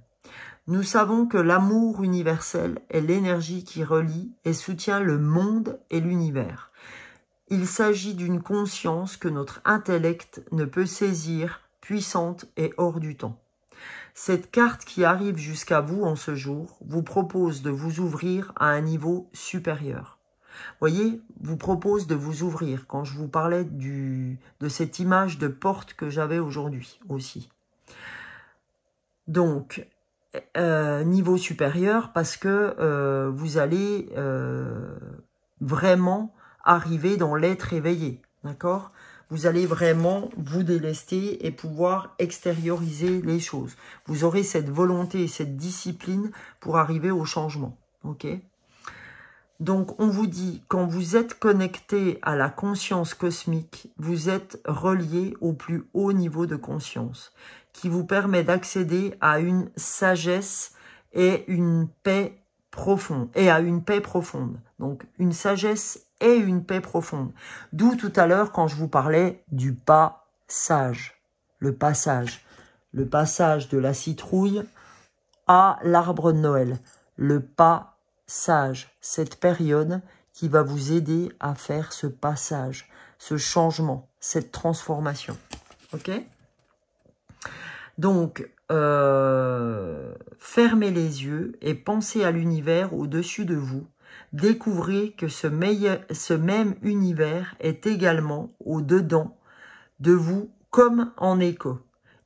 Nous savons que l'amour universel est l'énergie qui relie et soutient le monde et l'univers. Il s'agit d'une conscience que notre intellect ne peut saisir, puissante et hors du temps. Cette carte qui arrive jusqu'à vous en ce jour vous propose de vous ouvrir à un niveau supérieur. Voyez, vous propose de vous ouvrir, quand je vous parlais de cette image de porte que j'avais aujourd'hui aussi. Donc, niveau supérieur, parce que vous allez vraiment arriver dans l'être éveillé, d'accord? Vous allez vraiment vous délester et pouvoir extérioriser les choses. Vous aurez cette volonté et cette discipline pour arriver au changement, ok? Donc, on vous dit, quand vous êtes connecté à la conscience cosmique, vous êtes relié au plus haut niveau de conscience, qui vous permet d'accéder à une sagesse et une paix profonde, et à une paix profonde. Donc, une sagesse et une paix profonde. D'où tout à l'heure, quand je vous parlais du passage, le passage de la citrouille à l'arbre de Noël, le passage, cette période qui va vous aider à faire ce passage, ce changement, cette transformation. Ok? Donc, fermez les yeux et pensez à l'univers au-dessus de vous. Découvrez que ce même univers est également au-dedans de vous comme en écho.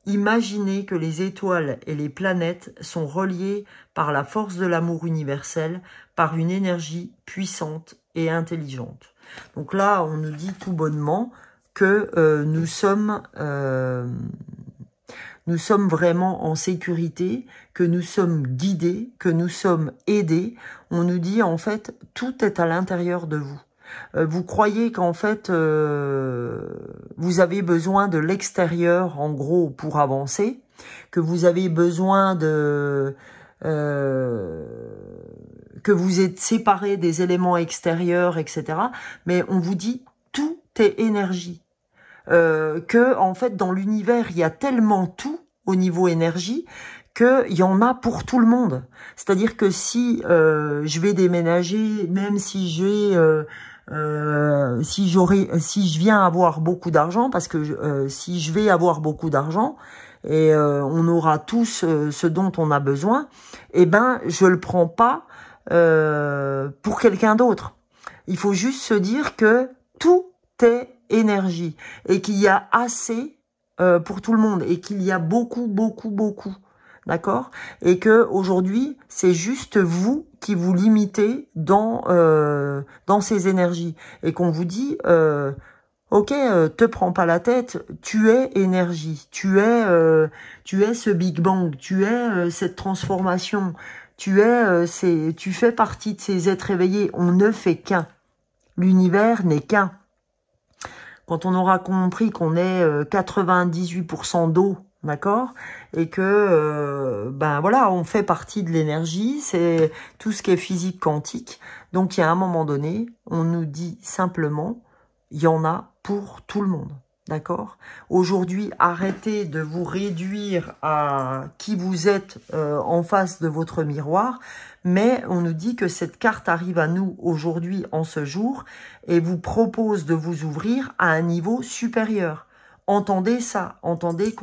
Imaginez que les étoiles et les planètes sont reliées par la force de l'amour universel, par une énergie puissante et intelligente. Donc là, on nous dit tout bonnement que nous sommes vraiment en sécurité, que nous sommes guidés, que nous sommes aidés. On nous dit en fait, tout est à l'intérieur de vous. Vous croyez qu'en fait, vous avez besoin de l'extérieur, en gros, pour avancer, que vous avez besoin que vous êtes séparé des éléments extérieurs, etc. Mais on vous dit, tout est énergie. Que en fait, dans l'univers, il y a tellement tout au niveau énergie, qu'il y en a pour tout le monde. C'est-à-dire que si je vais déménager, même si si je viens avoir beaucoup d'argent, parce que si je vais avoir beaucoup d'argent et on aura tous ce dont on a besoin, eh ben je le prends pas pour quelqu'un d'autre. Il faut juste se dire que tout est énergie et qu'il y a assez pour tout le monde et qu'il y a beaucoup. D'accord? Et que aujourd'hui, c'est juste vous qui vous limitez dans ces énergies. Et qu'on vous dit, ok, te prends pas la tête, tu es énergie, tu es ce Big Bang, tu es cette transformation, tu fais partie de ces êtres éveillés. On ne fait qu'un. L'univers n'est qu'un. Quand on aura compris qu'on est 98% d'eau, d'accord, et que ben voilà, on fait partie de l'énergie, c'est tout ce qui est physique quantique. Donc il y a un moment donné, on nous dit simplement, il y en a pour tout le monde. D'accord? Aujourd'hui, arrêtez de vous réduire à qui vous êtes en face de votre miroir, mais on nous dit que cette carte arrive à nous aujourd'hui, en ce jour, et vous propose de vous ouvrir à un niveau supérieur. Entendez ça, entendez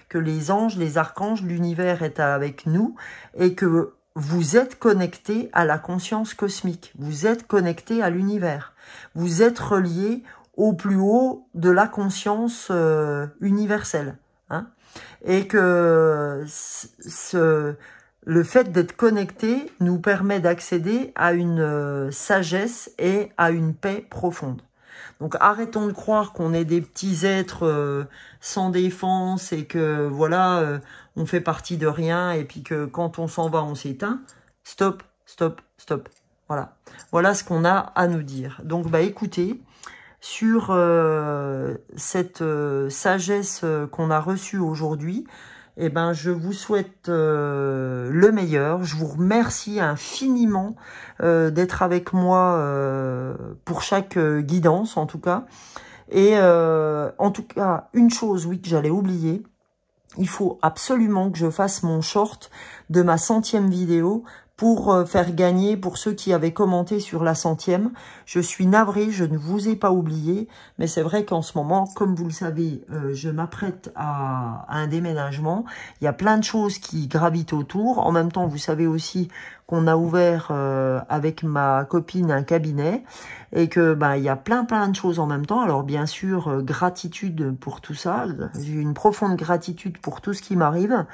que les anges, les archanges, l'univers est avec nous, et que vous êtes connecté à la conscience cosmique, vous êtes connecté à l'univers, vous êtes relié au plus haut de la conscience universelle. Hein, et que le fait d'être connecté nous permet d'accéder à une sagesse et à une paix profonde. Donc arrêtons de croire qu'on est des petits êtres sans défense et que voilà, on fait partie de rien et puis que quand on s'en va, on s'éteint. Stop, stop, stop. Voilà. Voilà ce qu'on a à nous dire. Donc bah écoutez, sur cette sagesse qu'on a reçue aujourd'hui, eh ben, je vous souhaite le meilleur. Je vous remercie infiniment d'être avec moi pour chaque guidance, en tout cas. Et en tout cas, une chose, oui, que j'allais oublier. Il faut absolument que je fasse mon short de ma 100e vidéo pour faire gagner, pour ceux qui avaient commenté sur la 100e. Je suis navrée, je ne vous ai pas oublié, mais c'est vrai qu'en ce moment, comme vous le savez, je m'apprête à un déménagement. Il y a plein de choses qui gravitent autour. En même temps, vous savez aussi qu'on a ouvert avec ma copine un cabinet et que il y a plein de choses en même temps. Alors bien sûr, gratitude pour tout ça. J'ai une profonde gratitude pour tout ce qui m'arrive,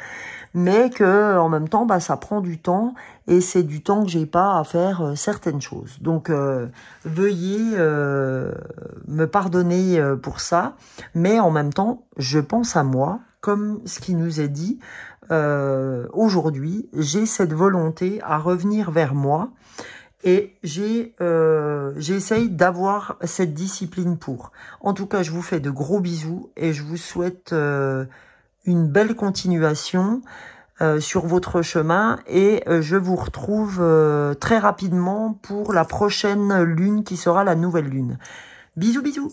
mais que en même temps, ça prend du temps et c'est du temps que j'ai pas à faire certaines choses. Donc veuillez me pardonner pour ça, mais en même temps, je pense à moi, comme ce qui nous est dit. Aujourd'hui, j'ai cette volonté à revenir vers moi et j'essaye d'avoir cette discipline pour. En tout cas, je vous fais de gros bisous et je vous souhaite une belle continuation sur votre chemin et je vous retrouve très rapidement pour la prochaine lune qui sera la nouvelle lune. Bisous, bisous!